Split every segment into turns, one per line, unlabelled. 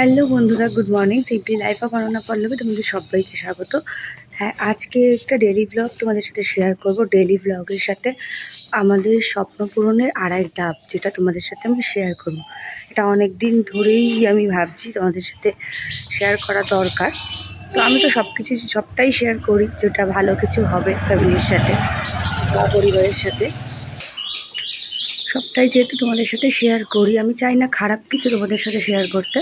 Hello বন্ধুরা, good morning. Simply life of Ananya Pallavi তোমাদের সবাইকে স্বাগত। হ্যাঁ, আজকে একটা ডেইলি ব্লগ তোমাদের সাথে শেয়ার করব। ডেইলি ব্লগের সাথে আমাদের স্বপ্ন পূরণের আরেক ধাপ, যেটা তোমাদের সাথে আমি শেয়ার করব। এটা অনেক দিন ধরেই আমি ভাবছি তোমাদের সাথে শেয়ার করা দরকার। তো আমি তো সবটাই শেয়ার করি, যেটা ভালো কিছু হবে ফ্যামিলির সাথে বা পরিবারের সাথে, সবটাই যেহেতু তোমাদের সাথে শেয়ার করি। আমি চাই না খারাপ কিছু তোমাদের সাথে শেয়ার করতে,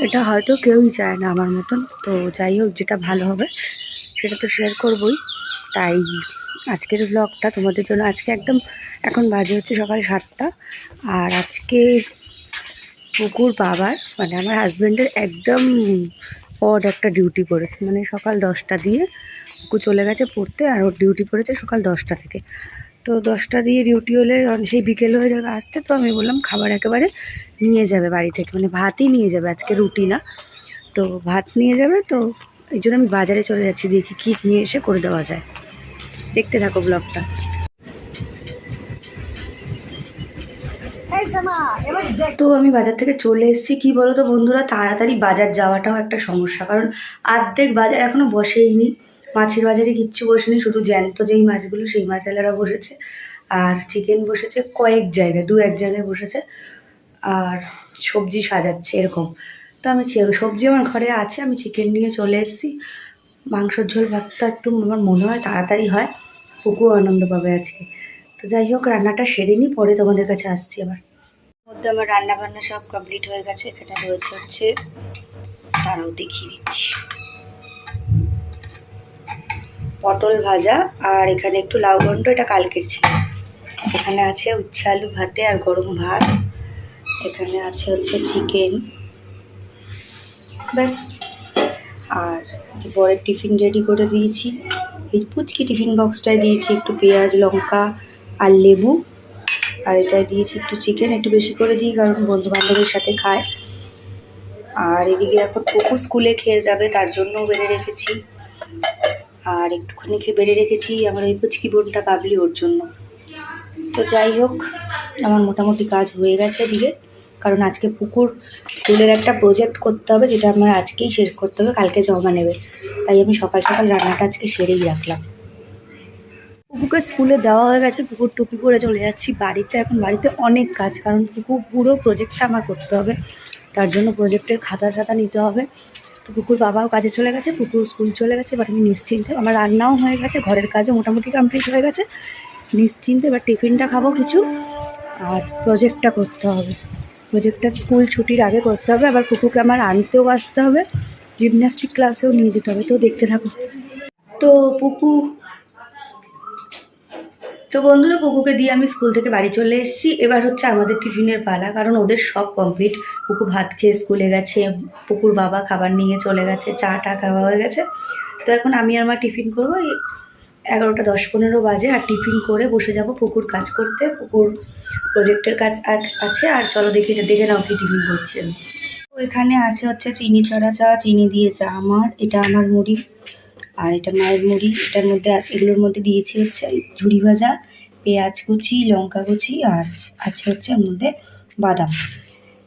এটা হয়তো কেউই চায় না আমার মতন। তো যাই হোক, যেটা ভালো হবে সেটা তো শেয়ার করবই। তাই আজকের ব্লগটা তোমাদের জন্য। আজকে একদম এখন বাজে হচ্ছে সকাল 7টা। আর আজকে পুকুর বাবার মানে আমার হাজব্যান্ডের একদম অড একটা ডিউটি পড়েছে। মানে সকাল 10টা দিয়ে পুকুর চলে গেছে পড়তে, আর ওর ডিউটি পড়েছে সকাল 10টা থেকে। তো 10টা দিয়ে ডিউটি হলে সেই বিকেল হয়ে যাবে আসতে। তো আমি বললাম খাবার একেবারে নিয়ে যাবে বাড়ি থেকে, মানে ভাতই নিয়ে যাবে, আজকে রুটি না। তো ভাত নিয়ে যাবে। তো এই জন্য আমি বাজারে চলে যাচ্ছি, দেখি কী নিয়ে এসে করে দেওয়া যায়। দেখতে থাকো ব্লগটা। তো আমি বাজার থেকে চলে এসেছি। কি বলো তো বন্ধুরা, তাড়াতাড়ি বাজার যাওয়াটাও একটা সমস্যা, কারণ অর্ধেক বাজার এখনও বসেইনি। মাছের বাজারে কিচ্ছু বসেনি, শুধু জ্যান্ত যেই মাছগুলো সেই মাছওয়ালারা বসেছে। আর চিকেন বসেছে কয়েক জায়গায়, এক জায়গায় বসেছে। আর সবজি সাজাচ্ছে এরকম। তো আমি সবজি আমার ঘরে আছে, আমি চিকেন নিয়ে চলে এসেছি। মাংসর ঝোল ভাতটা একটু আমার মনে হয় তাড়াতাড়ি হয়, পুকুও আনন্দ পাবে আজকে। তো যাই হোক, রান্নাটা সেরে নিই, পরে তোমাদের কাছে আসছি আবার। মধ্যে আমার রান্না বান্না সব কমপ্লিট হয়ে গেছে। এখানে রয়েছে হচ্ছে, তারাও দেখিয়ে দিচ্ছি, পটল ভাজা। আর এখানে একটু লাউ ঘন্ট, এটা কালকের ছিল। এখানে আছে উচ্ছে আলু ভাতে আর গরম ভাত। এখানে আছে হচ্ছে চিকেন, ব্যাস। আর যে বরের টিফিন রেডি করে দিয়েছি, এই পুচকি টিফিন বক্সটায় দিয়েছি একটু পেঁয়াজ লঙ্কা আর লেবু। আর এটায় দিয়েছি একটু চিকেন, একটু বেশি করে দিই কারণ বন্ধুবান্ধবের সাথে খায়। আর এদিকে এখন পুকু স্কুলে খেয়ে যাবে, তার জন্যও বেড়ে রেখেছি। আর একটুখানি বেড়ে রেখেছি আমার ওই পুচকি বোনটা বাবলি, ওর জন্য। তো যাই হোক, আমার মোটামুটি কাজ হয়ে গেছে এদিকে, কারণ আজকে পুকুর স্কুলের একটা প্রজেক্ট করতে হবে, যেটা আমার আজকেই শেষ করতে হবে, কালকে জমা নেবে। তাই আমি সকাল সকাল রান্নাটা আজকে সেরেই রাখলাম। পুকুরকে স্কুলে দেওয়া হয়ে গেছে, পুকুর টুপি পরে চলে যাচ্ছি বাড়িতে। এখন বাড়িতে অনেক কাজ, কারণ পুকুর পুরো প্রজেক্টটা আমার করতে হবে। তার জন্য প্রজেক্টের খাতা নিতে হবে। তো পুকুর বাবাও কাজে চলে গেছে, পুকুর স্কুল চলে গেছে। এবার আমি নিশ্চিন্তে, আমার রান্নাও হয়ে গেছে, ঘরের কাজও মোটামুটি কমপ্লিট হয়ে গেছে। নিশ্চিন্তে এবার টিফিনটা খাবো কিছু, আর প্রজেক্টটা করতে হবে। প্রজেক্টটা স্কুল ছুটির আগে করতে হবে। আবার পুকুরকে আমার আনতেও আসতে হবে, জিমন্যাস্টিক ক্লাসেও নিয়ে যেতে হবে। তো দেখতে থাকো। তো বন্ধুরা, পুকুকে দিয়ে আমি স্কুল থেকে বাড়ি চলে এসেছি। এবার হচ্ছে আমাদের টিফিনের পালা, কারণ ওদের সব কমপ্লিট। পুকু ভাত খেয়ে স্কুলে গেছে, পুকুর বাবা খাবার নিয়ে চলে গেছে, চা খাওয়া হয়ে গেছে। তো এখন আমি আর মা টিফিন করবো। 11টা 10-15 বাজে, আর টিফিন করে বসে যাব পুকুর কাজ করতে। পুকুর প্রজেক্টের কাজ আছে। আর চলো দেখে নাও কি টিফিন করছি আমি। তো এখানে আছে হচ্ছে চিনি ছাড়া চা, চিনি দিয়ে চা আমার। এটা আমার মুড়ি, আর এটা মায়ের মুড়ি। এটার মধ্যে এগুলোর মধ্যে দিয়েছি হচ্ছে ঝুড়ি ভাজা, পেঁয়াজ কুচি, লঙ্কা কুচি, আর আছে হচ্ছে এর মধ্যে বাদাম।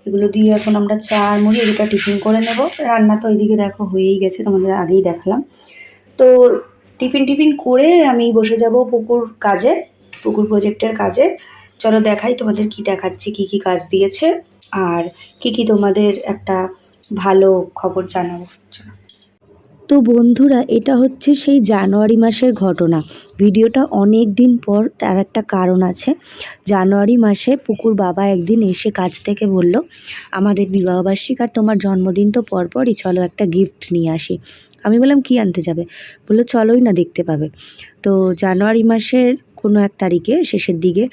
এগুলো দিয়ে এখন আমরা চা আর মুড়ি এগুলো টিফিন করে নেব। রান্না তো এইদিকে দেখো হয়েই গেছে, তোমাদের আগেই দেখালাম। তো টিফিন করে আমি বসে যাব পুকুর প্রজেক্টের কাজে। চলো দেখাই তোমাদের কি দেখাচ্ছি, কি কাজ দিয়েছে, আর কি তোমাদের একটা ভালো খবর জানাবো। তো বন্ধুরা, এটা হচ্ছে সেই জানুয়ারি মাসের ঘটনা। ভিডিওটা অনেক দিন পর, তার একটা কারণ আছে। জানুয়ারি মাসে পুকুর বাবা একদিন এসে কাজ থেকে বলল, আমাদের বিবাহবার্ষিক আর তোমার জন্মদিন তো পরপরই, চলো একটা গিফট নিয়ে আসি। আমি বললাম কি আনতে যাবে? বললো চলোই না, দেখতে পাবে। তো জানুয়ারি মাসের কোনো এক তারিখে শেষের দিকে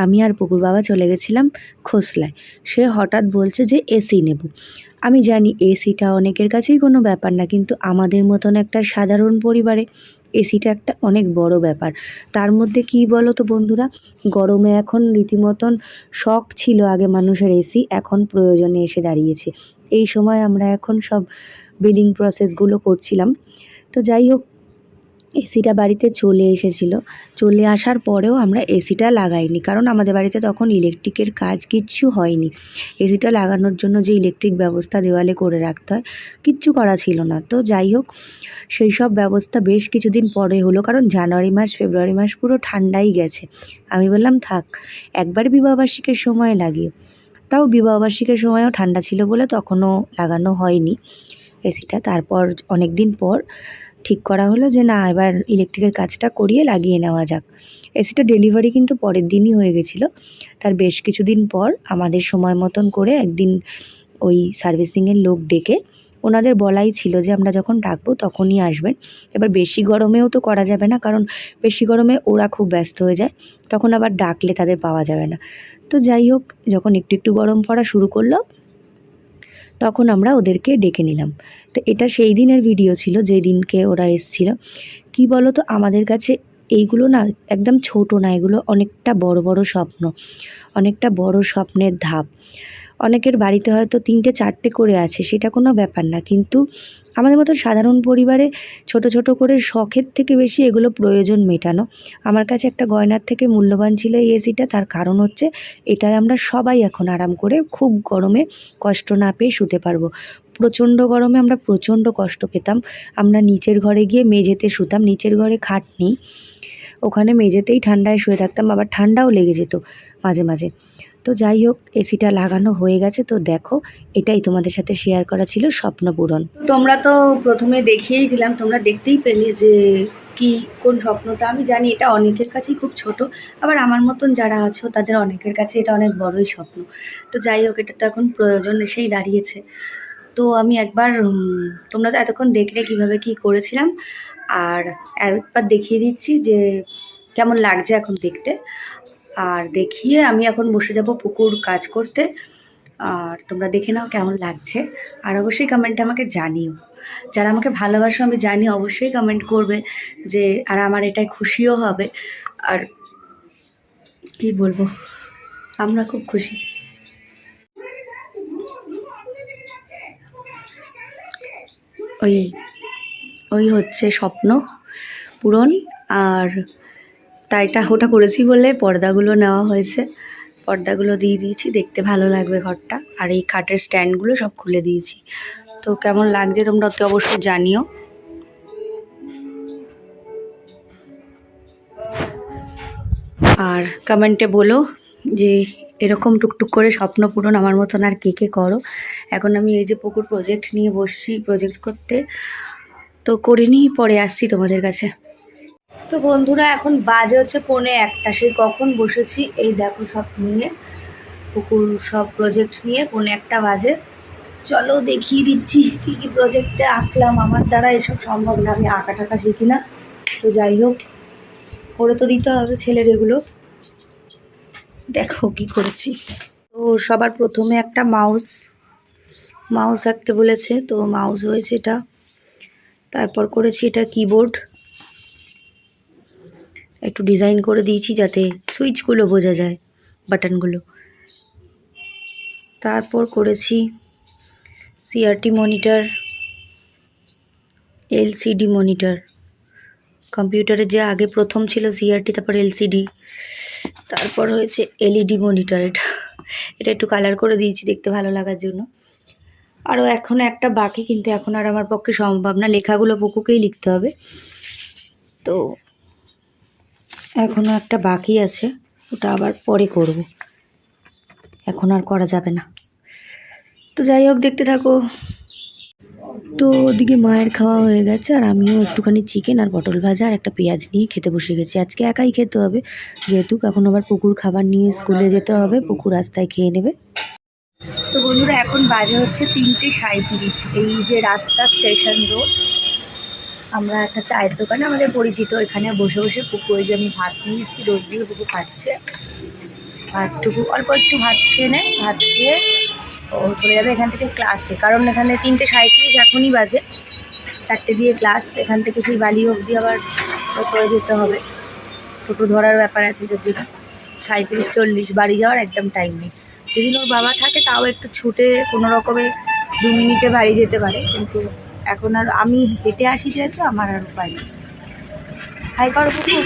আমি আর পুকুর বাবা চলে গেছিলাম খোসলায়। সে হঠাৎ বলছে যে এসি নেব। আমি জানি এসিটা অনেকের কাছেই কোনো ব্যাপার না, কিন্তু আমাদের মতন একটা সাধারণ পরিবারে এসিটা একটা অনেক বড় ব্যাপার। তার মধ্যে কি বলো তো বন্ধুরা, গরমে এখন রীতিমতন শখ ছিল আগে মানুষের এসি, এখন প্রয়োজনে এসে দাঁড়িয়েছে। এই সময় আমরা এখন সব বিলিং প্রসেসগুলো করছিলাম। তো যাই হোক, এসিটা বাড়িতে চলে এসেছিলো। চলে আসার পরেও আমরা এসিটা লাগাইনি, কারণ আমাদের বাড়িতে তখন ইলেকট্রিকের কাজ কিচ্ছু হয়নি। এসিটা লাগানোর জন্য যে ইলেকট্রিক ব্যবস্থা দেওয়ালে করে রাখতে হয়, কিচ্ছু করা ছিল না। তো যাই হোক, সেই সব ব্যবস্থা বেশ কিছুদিন পরে হলো, কারণ জানুয়ারি মাস ফেব্রুয়ারি মাস পুরো ঠান্ডাই গেছে। আমি বললাম থাক, একবার বিবাহবার্ষিকীর সময় লাগিয়ে, তাও বিবাহবার্ষিকীর সময়ও ঠান্ডা ছিল বলে তখনও লাগানো হয়নি এসিটা। তারপর অনেক দিন পর ঠিক করা হলো যে না, এবার ইলেকট্রিকের কাজটা করিয়ে লাগিয়ে নেওয়া যাক। এসিটা ডেলিভারি কিন্তু পরের দিনই হয়ে গেছিলো। তার বেশ কিছুদিন পর আমাদের সময় মতন করে একদিন ওই সার্ভিসিংয়ের লোক ডেকে, ওনাদের বলাই ছিল যে আমরা যখন ডাকবো তখনই আসবেন। এবার বেশি গরমেও তো করা যাবে না, কারণ বেশি গরমে ওরা খুব ব্যস্ত হয়ে যায়, তখন আবার ডাকলে তাদের পাওয়া যাবে না। তো যাই হোক, যখন একটু একটু গরম পড়া শুরু করলো তখন আমরা ওদেরকে ডেকে নিলাম। তো এটা সেই দিনের ভিডিও ছিল যেই দিনকে ওরা এসেছিল। কি বলো তো, আমাদের কাছে এইগুলো না একদম ছোট না, এগুলো অনেকটা বড় বড় স্বপ্ন, অনেকটা বড় স্বপ্নের ধাপ। অনেকের বাড়িতে হয়তো 3টে 4টে করে আছে, সেটা কোনো ব্যাপার না, কিন্তু আমাদের মতো সাধারণ পরিবারে ছোট ছোট করে শখের থেকে বেশি এগুলো প্রয়োজন মেটানো। আমার কাছে একটা গয়নার থেকে মূল্যবান ছিল এই এসিটা। তার কারণ হচ্ছে এটাই আমরা সবাই এখন আরাম করে খুব গরমে কষ্ট না পেয়ে শুতে পারবো। প্রচণ্ড গরমে আমরা প্রচণ্ড কষ্ট পেতাম। আমরা নিচের ঘরে গিয়ে মেঝেতে শুতাম, নিচের ঘরে খাট নেই, ওখানে মেঝেতেই ঠান্ডায় শুয়ে থাকতাম, আবার ঠান্ডাও লেগে যেত মাঝে মাঝে। তো যাই হোক, এসিটা লাগানো হয়ে গেছে। তো দেখো, এটাই তোমাদের সাথে শেয়ার করা ছিল স্বপ্ন পূরণ। তোমরা তো প্রথমে দেখিয়েই দিলাম, তোমরা দেখতেই পেলে যে কি কোন স্বপ্নটা। আমি জানি এটা অনেকের কাছেই খুব ছোট, আবার আমার মতন যারা আছো তাদের অনেকের কাছে এটা অনেক বড়ই স্বপ্ন। তো যাই হোক, এটা তো এখন প্রয়োজন এসেই দাঁড়িয়েছে। তো আমি একবার তোমরা তো এতক্ষণ দেখলে কীভাবে কি করেছিলাম, আর একবার দেখিয়ে দিচ্ছি যে কেমন লাগছে এখন দেখতে। আর দেখিয়ে আমি এখন বসে যাব পুকুর কাজ করতে, আর তোমরা দেখে নাও কেমন লাগছে। আর অবশ্যই কমেন্টে আমাকে জানিও, যারা আমাকে ভালোবাসো আমি জানি, অবশ্যই কমেন্ট করবে যে, আর আমার এটাই খুশিও হবে। আর কি বলবো, আমরা খুব খুশি। ওই হচ্ছে স্বপ্ন পূরণ। আর তাইটা ওটা করেছি বলে পর্দাগুলো নেওয়া হয়েছে, পর্দাগুলো দিয়ে দিয়েছি, দেখতে ভালো লাগবে ঘরটা। আর এই খাটের স্ট্যান্ডগুলো সব খুলে দিয়েছি। তো কেমন লাগছে তোমরা তো অবশ্যই জানিও। আর কমেন্টে বলো যে এরকম টুকটুক করে স্বপ্ন পূরণ আমার মতন আর কে কে করো। এখন আমি এই যে পুকুর প্রজেক্ট নিয়ে বসছি, প্রজেক্ট করতে, তো করে নিই, পরে আসছি তোমাদের কাছে। তো বন্ধুরা, এখন বাজে হচ্ছে 1:45, সেই কখন বসেছি এই দেখো সব নিয়ে, পুকুর সব প্রজেক্ট নিয়ে 1:45 বাজে। চলো দেখিয়ে দিচ্ছি কী কী প্রজেক্টে আঁকলাম। আমার দ্বারা এসব সম্ভব না, আমি আঁকা টাকা শিখি না। তো যাই হোক, করে তো দিতে হবে ছেলের এগুলো। দেখো কি করেছি। তো সবার প্রথমে একটা মাউস আঁকতে বলেছে, তো মাউস হয়েছে এটা। তারপর করেছি এটা কিবোর্ড, একটু ডিজাইন করে দিয়েছি যাতে সুইচগুলো বোঝা যায়, বাটনগুলো। তারপর করেছি সিআরটি মনিটর, এলসিডি মনিটর। কম্পিউটারে যে আগে প্রথম ছিল সিআরটি, তারপর এলসিডি, তারপর হয়েছে এলইডি মনিটর। এটা একটু কালার করে দিয়েছি দেখতে ভালো লাগার জন্য। আরও এখনও একটা বাকি, কিন্তু এখন আর আমার পক্ষে সম্ভব না, লেখাগুলো পুকুকেই লিখতে হবে। তো এখনও একটা বাকি আছে, ওটা আবার পরে করব, এখন আর করা যাবে না। তো যাই হোক, দেখতে থাকো। তো ওদিকে মায়ের খাওয়া হয়ে গেছে, আর আমিও একটুখানি চিকেন আর পটল ভাজা আর একটা পেঁয়াজ নিয়ে খেতে বসে গেছি। আজকে একাই খেতে হবে, যেহেতু এখন আবার পুকুর খাবার নিয়ে স্কুলে যেতে হবে, পুকুর রাস্তায় খেয়ে নেবে। তো বন্ধুরা, এখন বাজে হচ্ছে 3:37। এই যে রাস্তা স্টেশন রোড, আমরা একটা চায়ের দোকানে আমাদের পরিচিত, এখানে বসে বসে পুকুর, ওই যে আমি ভাত নিয়ে এসেছি, রোদ দিয়ে পুকুর খাচ্ছে। ভাতটুকু অল্প একটু ভাত খেয়ে নেয়, ভাত খেয়ে ও চলে যাবে এখান থেকে ক্লাসে, কারণ এখানে 3:37 এখনই বাজে, 4টে দিয়ে ক্লাস। এখান থেকে সেই বালি অবধি আবার করে যেতে হবে, টোটো ধরার ব্যাপার আছে, যার জন্য 37-40 বাড়ি যাওয়ার একদম টাইম নেই। যদি ওর বাবা থাকে তাও একটু ছুটে কোনো রকমে 2 মিনিটে বাড়ি যেতে পারে, কিন্তু এখন আর আমি হেঁটে আসি যেহেতু আমার আর উপায় নেই। হাই কর পুকু।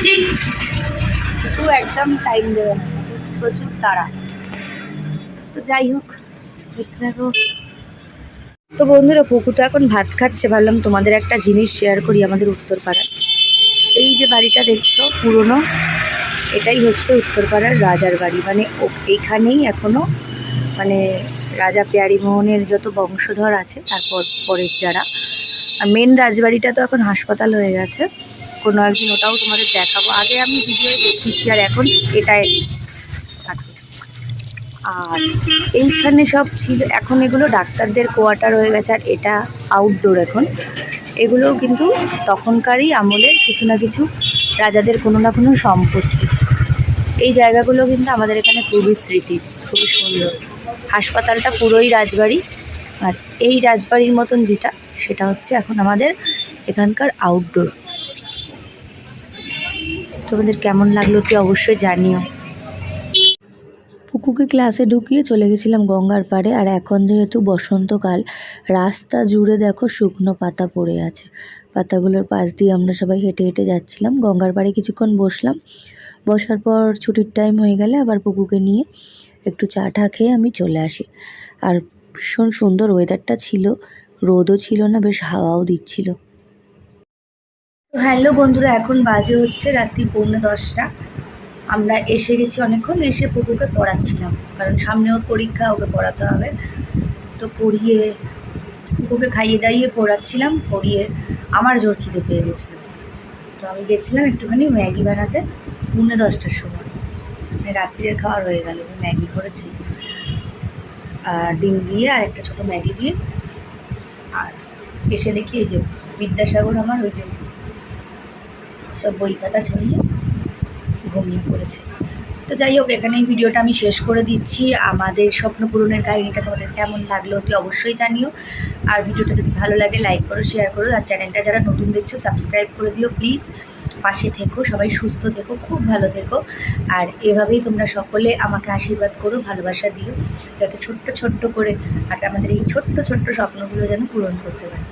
পুকু একদম টাইম দেবে না, প্রচুর তাড়া। তো যাই হোক, দেখতে থাকো। তো বন্ধুরা, পুকু তো এখন ভাত খাচ্ছে, ভাবলাম তোমাদের একটা জিনিস শেয়ার করি আমাদের উত্তরপাড়ার। এই যে বাড়িটা দেখছো পুরনো, এটাই হচ্ছে উত্তরপাড়ার রাজার বাড়ি। মানে এইখানেই এখনও মানে রাজা প্যারীমোহনের যত বংশধর আছে তারপর পরের যারা। আর মেন রাজবাড়িটা তো এখন হাসপাতাল হয়ে গেছে, কোনো একদিন ওটাও তোমাদের দেখাবো। আগে আমি ভিডিও দেখিয়েছি, আর এখন এটাই থাকে। আর এইখানে সব ছিল, এখন এগুলো ডাক্তারদের কোয়ার্টার হয়ে গেছে, আর এটা আউটডোর এখন। এগুলোও কিন্তু তখনকারই আমলের কিছু না কিছু রাজাদের কোনো না কোনো সম্পত্তি। এই জায়গাগুলো কিন্তু আমাদের এখানে খুবই স্মৃতি, খুবই সুন্দর। হাসপাতালটা পুরোই রাজবাড়ি, আর এই রাজবাড়ির মতন যেটা, সেটা হচ্ছে এখন আমাদের এখানকার আউটডোর। তোমাদের কেমন লাগলো কি অবশ্যই জানিও। পুকুকে ক্লাসে ঢুকিয়ে চলে গেছিলাম গঙ্গার পাড়ে। আর এখন যেহেতু বসন্তকাল, রাস্তা জুড়ে দেখো শুকনো পাতা পড়ে আছে। পাতাগুলোর পাশ দিয়ে আমরা সবাই হেঁটে হেঁটে যাচ্ছিলাম। গঙ্গার পাড়ে কিছুক্ষণ বসলাম, বসার পর ছুটির টাইম হয়ে গেলে আবার পুকুকে নিয়ে একটু চা টা খেয়ে আমি চলে আসি। আর ভীষণ সুন্দর ওয়েদারটা ছিল, রোদও ছিল না, বেশ হাওয়াও দিচ্ছিল। হ্যালো বন্ধুরা, এখন বাজে হচ্ছে রাত্রি 9:45। আমরা এসে গেছি অনেকক্ষণ, এসে পুকুকে পড়াচ্ছিলাম, কারণ সামনে ওর পরীক্ষা, ওকে পড়াতে হবে। তো পড়িয়ে পুকুকে খাইয়ে দাইয়ে পড়াচ্ছিলাম, পড়িয়ে আমার জোর খিদে পেয়ে গেছিলো। তো আমি গেছিলাম একটুখানি ম্যাগি বানাতে 9:45-টার সময়। মানে রাত্রির খাওয়ার হয়ে গেল, ম্যাগি করেছি আর ডিম দিয়ে আর একটা ছোটো ম্যাগি দিয়ে। আর এসে দেখি এই যে বিদ্যাসাগর আমার ওই যে সব বই খাতা ছাড়িয়ে ঘুমিয়ে পড়েছে। তো যাই হোক, এখানে এই ভিডিওটা আমি শেষ করে দিচ্ছি। আমাদের স্বপ্ন পূরণের কাহিনিটা তোমাদের কেমন লাগলো অতি অবশ্যই জানিও। আর ভিডিওটা যদি ভালো লাগে লাইক করো, শেয়ার করো। আর চ্যানেলটা যারা নতুন দেখছো সাবস্ক্রাইব করে দিও প্লিজ। পাশে থেকো, সবাই সুস্থ থেকো, খুব ভালো থেকো। আর এভাবেই তোমরা সকলে আমাকে আশীর্বাদ করো, ভালোবাসা দিও, যাতে ছোট্ট ছোট্ট করে আর আমাদের এই ছোট্ট ছোট্ট স্বপ্নগুলো যেন পূরণ করতে পারি।